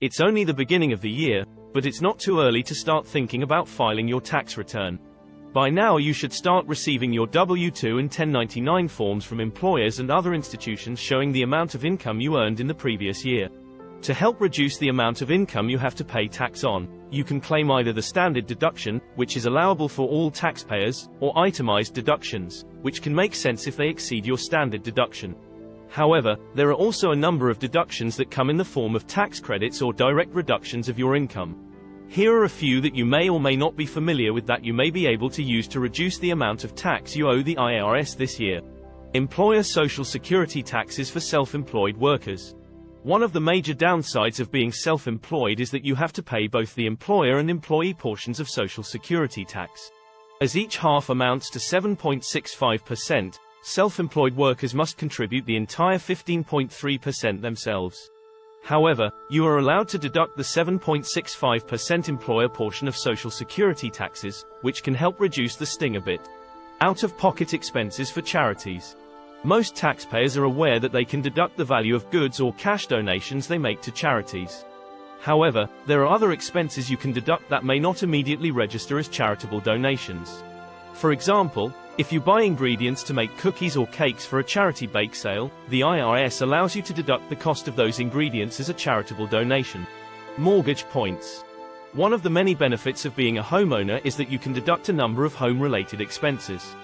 It's only the beginning of the year, but it's not too early to start thinking about filing your tax return. By now you should start receiving your W-2 and 1099 forms from employers and other institutions showing the amount of income you earned in the previous year. To help reduce the amount of income you have to pay tax on, you can claim either the standard deduction, which is allowable for all taxpayers, or itemized deductions, which can make sense if they exceed your standard deduction. However, there are also a number of deductions that come in the form of tax credits or direct reductions of your income. Here are a few that you may or may not be familiar with that you may be able to use to reduce the amount of tax you owe the IRS this year. Employer Social Security taxes for self-employed workers. One of the major downsides of being self-employed is that you have to pay both the employer and employee portions of Social Security tax. As each half amounts to 7.65%, self-employed workers must contribute the entire 15.3% themselves. However, you are allowed to deduct the 7.65% employer portion of Social Security taxes, which can help reduce the sting a bit. Out-of-pocket expenses for charities. Most taxpayers are aware that they can deduct the value of goods or cash donations they make to charities. However, there are other expenses you can deduct that may not immediately register as charitable donations. For example, if you buy ingredients to make cookies or cakes for a charity bake sale, the IRS allows you to deduct the cost of those ingredients as a charitable donation. Mortgage points. One of the many benefits of being a homeowner is that you can deduct a number of home-related expenses.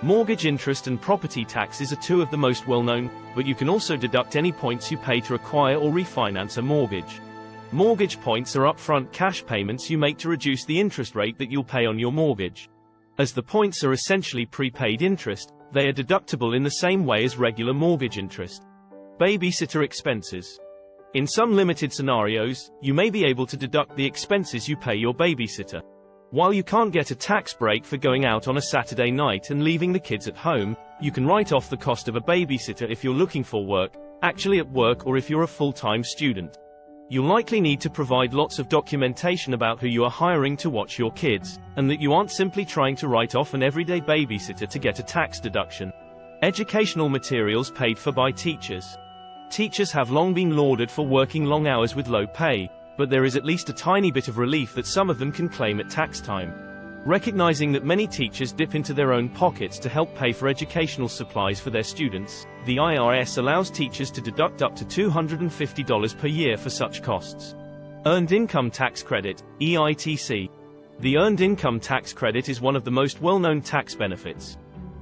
Mortgage interest and property taxes are two of the most well-known, but you can also deduct any points you pay to acquire or refinance a mortgage. Mortgage points are upfront cash payments you make to reduce the interest rate that you'll pay on your mortgage. As the points are essentially prepaid interest, they are deductible in the same way as regular mortgage interest. Babysitter expenses. In some limited scenarios, you may be able to deduct the expenses you pay your babysitter. While you can't get a tax break for going out on a Saturday night and leaving the kids at home, you can write off the cost of a babysitter if you're looking for work, actually at work, or if you're a full-time student. You'll likely need to provide lots of documentation about who you are hiring to watch your kids, and that you aren't simply trying to write off an everyday babysitter to get a tax deduction. Educational materials paid for by teachers. Teachers have long been lauded for working long hours with low pay, but there is at least a tiny bit of relief that some of them can claim at tax time. Recognizing that many teachers dip into their own pockets to help pay for educational supplies for their students, the IRS allows teachers to deduct up to $250 per year for such costs. Earned Income Tax Credit, EITC. The Earned Income Tax Credit is one of the most well-known tax benefits.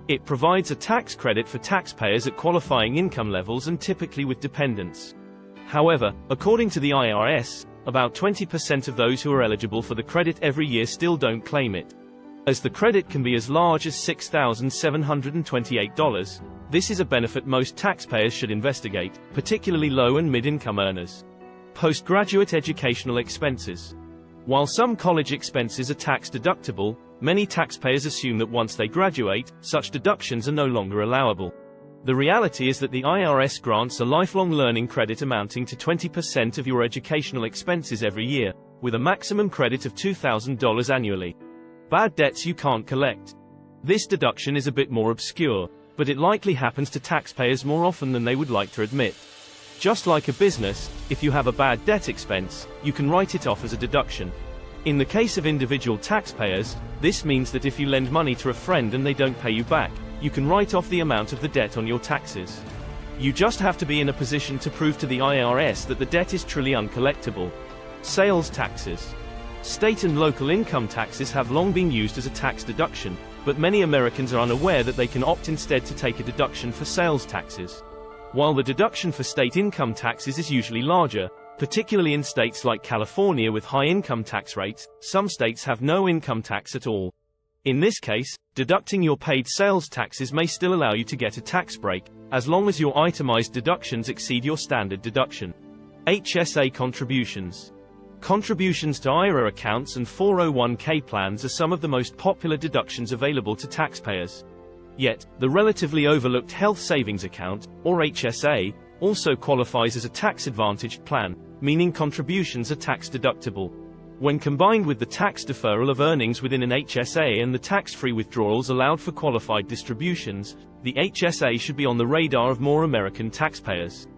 It provides a tax credit for taxpayers at qualifying income levels and typically with dependents. However, according to the IRS, about 20% of those who are eligible for the credit every year still don't claim it. As the credit can be as large as $6,728, this is a benefit most taxpayers should investigate, particularly low and mid-income earners. Postgraduate educational expenses. While some college expenses are tax deductible, many taxpayers assume that once they graduate, such deductions are no longer allowable. The reality is that the IRS grants a lifelong learning credit amounting to 20% of your educational expenses every year, with a maximum credit of $2,000 annually. Bad debts you can't collect. This deduction is a bit more obscure, but it likely happens to taxpayers more often than they would like to admit. Just like a business, if you have a bad debt expense, you can write it off as a deduction. In the case of individual taxpayers, this means that if you lend money to a friend and they don't pay you back, you can write off the amount of the debt on your taxes. You just have to be in a position to prove to the IRS that the debt is truly uncollectible. Sales taxes. State and local income taxes have long been used as a tax deduction, but many Americans are unaware that they can opt instead to take a deduction for sales taxes. While the deduction for state income taxes is usually larger, particularly in states like California with high income tax rates, some states have no income tax at all. In this case, deducting your paid sales taxes may still allow you to get a tax break, as long as your itemized deductions exceed your standard deduction. HSA contributions. Contributions to IRA accounts and 401k plans are some of the most popular deductions available to taxpayers. Yet, the relatively overlooked Health Savings Account, or HSA, also qualifies as a tax-advantaged plan, meaning contributions are tax deductible. When combined with the tax deferral of earnings within an HSA and the tax-free withdrawals allowed for qualified distributions, the HSA should be on the radar of more American taxpayers.